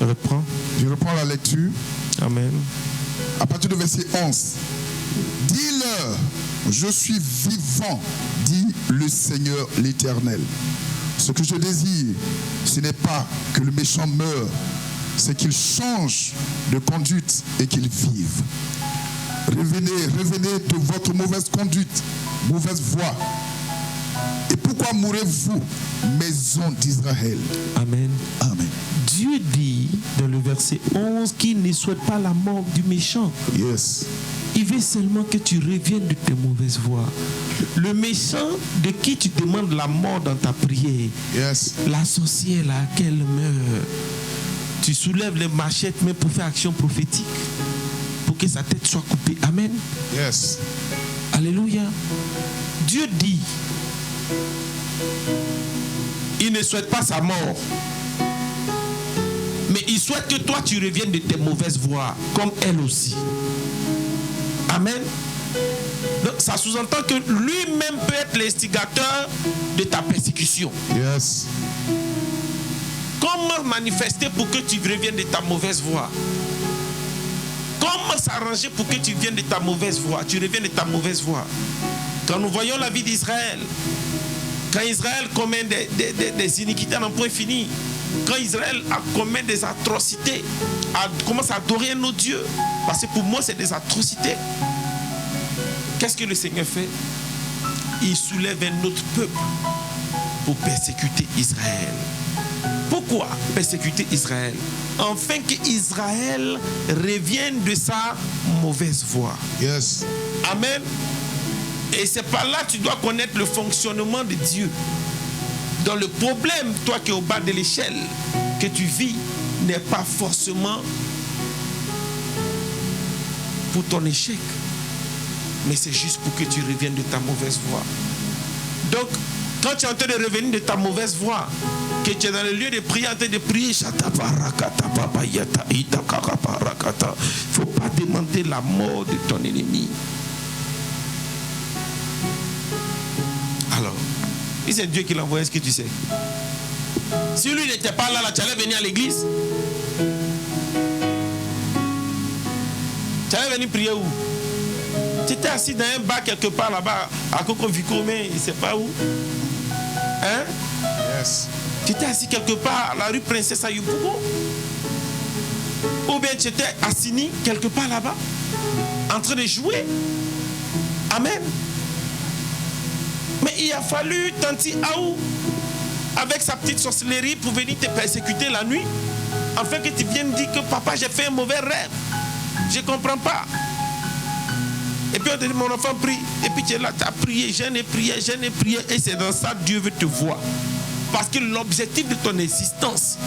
Reprends. Je reprends la lecture. Amen. À partir du verset 11. Dis-leur, je suis vivant, dit le Seigneur l'Éternel. Ce que je désire, ce n'est pas que le méchant meure, c'est qu'il change de conduite et qu'il vive. Revenez de votre mauvaise conduite, mauvaise voie. Et pourquoi mourrez-vous, maison d'Israël? Amen. Amen. Dieu dit dans le verset 11 qu'il ne souhaite pas la mort du méchant. Yes. Il veut seulement que tu reviennes de tes mauvaises voies. Le méchant de qui tu demandes la mort dans ta prière, Yes. la sorcière là, qu'elle meurt, tu soulèves les machettes mais pour faire action prophétique, pour que sa tête soit coupée. Amen. Yes. Alléluia. Dieu dit, il ne souhaite pas sa mort, mais il souhaite que toi tu reviennes de tes mauvaises voies, comme elle aussi. Amen. Donc, ça sous-entend que lui-même peut être l'instigateur de ta persécution. Yes. Comment manifester pour que tu reviennes de ta mauvaise voie? Comment s'arranger pour que tu viennes de ta mauvaise voie? Tu reviens de ta mauvaise voie. Quand nous voyons la vie d'Israël, quand Israël commet des iniquités à un point fini, quand Israël commet des atrocités, commence à adorer nos dieux, parce que pour moi c'est des atrocités. Qu'est-ce que le Seigneur fait? Il soulève un autre peuple pour persécuter Israël. Pourquoi persécuter Israël? Afin qu'Israël revienne de sa mauvaise voie. Yes. Amen. Et c'est par là que tu dois connaître le fonctionnement de Dieu. Dans le problème, toi qui es au bas de l'échelle, que tu vis, n'est pas forcément pour ton échec, mais c'est juste pour que tu reviennes de ta mauvaise voie. Donc, quand tu es en train de revenir de ta mauvaise voie, que tu es dans le lieu de prière, en train de prier, il ne faut pas demander la mort de ton ennemi. Alors, si c'est Dieu qui l'a envoyé, est-ce que tu sais? Si lui n'était pas là, tu allais venir à l'église? Tu allais venir prier où? Tu étais assis dans un bar quelque part là-bas, à Coco Vico, mais il ne sait pas où. Hein? Yes. Tu étais assis quelque part à la rue Princesse Ayubugo. Ou bien tu étais assis quelque part là-bas, en train de jouer. Amen. Mais il a fallu Tanti Aou, avec sa petite sorcellerie, pour venir te persécuter la nuit, afin que tu viennes dire que papa, j'ai fait un mauvais rêve. Je ne comprends pas. Et puis on te dit, mon enfant prie. Et puis tu es là, tu as prié, je n'ai prié. Et c'est dans ça que Dieu veut te voir. Parce que l'objectif de ton existence,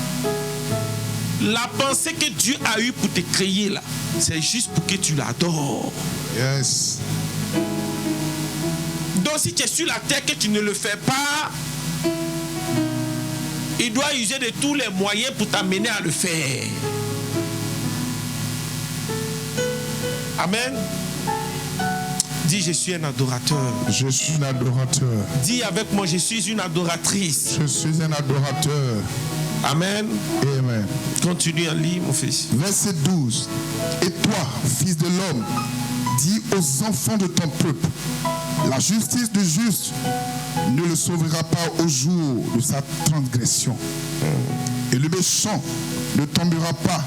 la pensée que Dieu a eue pour te créer là, c'est juste pour que tu l'adores. Yes. Donc si tu es sur la terre que tu ne le fais pas, il doit user de tous les moyens pour t'amener à le faire. Amen. Dis, je suis un adorateur. Je suis un adorateur. Dis avec moi, je suis une adoratrice. Je suis un adorateur. Amen. Amen. Continue à lire, mon fils. Verset 12. Et toi, fils de l'homme, dis aux enfants de ton peuple, la justice du juste ne le sauvera pas au jour de sa transgression. Et le méchant ne tombera pas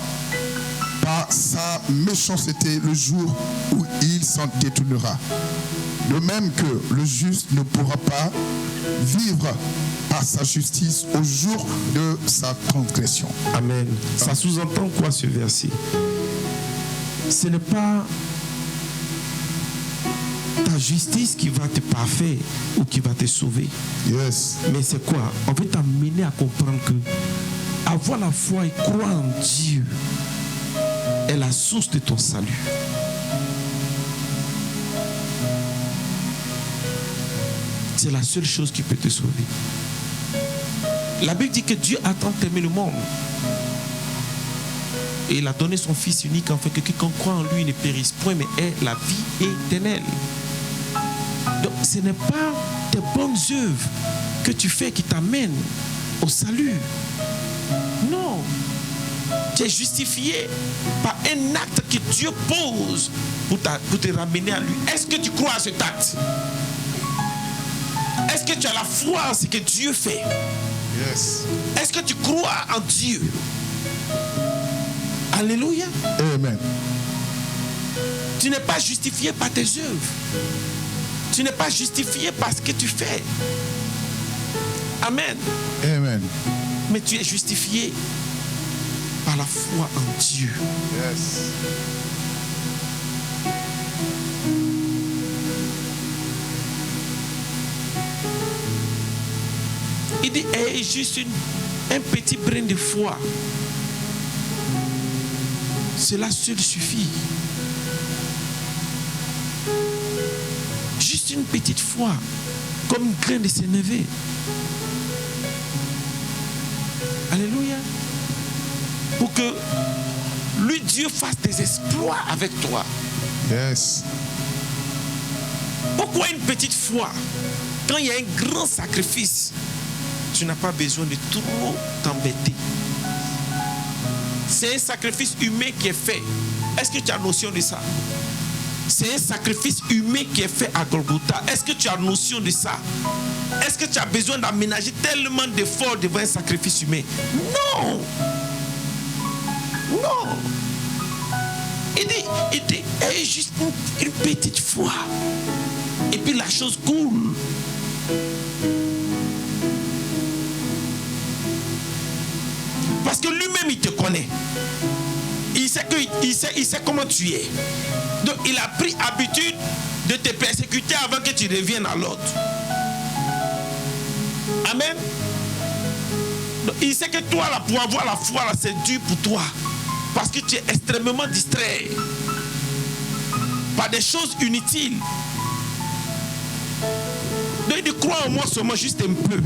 par sa méchanceté le jour où il s'en détournera. De même que le juste ne pourra pas vivre par sa justice au jour de sa transgression. Amen. Ça sous-entend quoi ce verset? Ce n'est pas ta justice qui va te parfaire ou qui va te sauver. Yes. Mais c'est quoi? On veut t'amener à comprendre que avoir la foi et croire en Dieu est la source de ton salut. C'est la seule chose qui peut te sauver. La Bible dit que Dieu a tant aimé le monde et il a donné son Fils unique afin que quiconque croit en lui ne périsse point mais ait la vie éternelle. Donc ce n'est pas tes bonnes œuvres que tu fais qui t'amènent au salut. Non. Tu es justifié par un acte que Dieu pose pour te ramener à lui. Est-ce que tu crois à cet acte? Est-ce que tu as la foi en ce que Dieu fait? Yes. Est-ce que tu crois en Dieu? Alléluia. Amen. Tu n'es pas justifié par tes œuvres. Tu n'es pas justifié par ce que tu fais. Amen. Amen. Mais tu es justifié par la foi en Dieu. Yes. Il dit, aie juste un petit brin de foi. Cela seul suffit. Juste une petite foi, comme un grain de sénévé. Alléluia. Pour que lui, Dieu, fasse des exploits avec toi. Yes. Pourquoi une petite foi? Quand il y a un grand sacrifice, tu n'as pas besoin de trop t'embêter. C'est un sacrifice humain qui est fait. Est-ce que tu as notion de ça? C'est un sacrifice humain qui est fait à Golgotha. Est-ce que tu as notion de ça? Est-ce que tu as besoin d'aménager tellement d'efforts devant un sacrifice humain? Non. Non. Il dit, aie juste une petite foi. Et puis la chose coule. Parce que lui-même, il te connaît. Il sait comment tu es. Donc, il a pris habitude de te persécuter avant que tu reviennes à l'autre. Amen. Donc, il sait que toi, là, pour avoir la foi, là, c'est dur pour toi. Parce que tu es extrêmement distrait par des choses inutiles. Donc, il dit, crois en moi seulement juste un peu.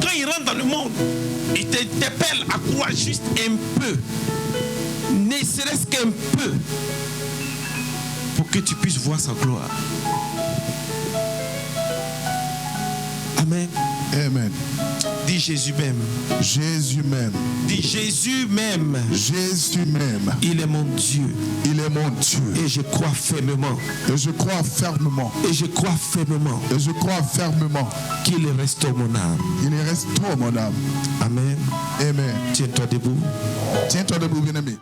Quand il rentre dans le monde, il t'appelle à croire juste un peu. Ne serait-ce qu'un peu. Pour que tu puisses voir sa gloire. Amen. Amen. Dis Jésus même. Jésus même. Dis Jésus même. Jésus même. Il est mon Dieu. Il est mon Dieu. Et je crois fermement. Et je crois fermement. Et je crois fermement. Et je crois fermement qu'il restaure mon âme. Il restaure mon âme. Amen. Amen. Tiens-toi debout. Tiens-toi debout, bien-aimé.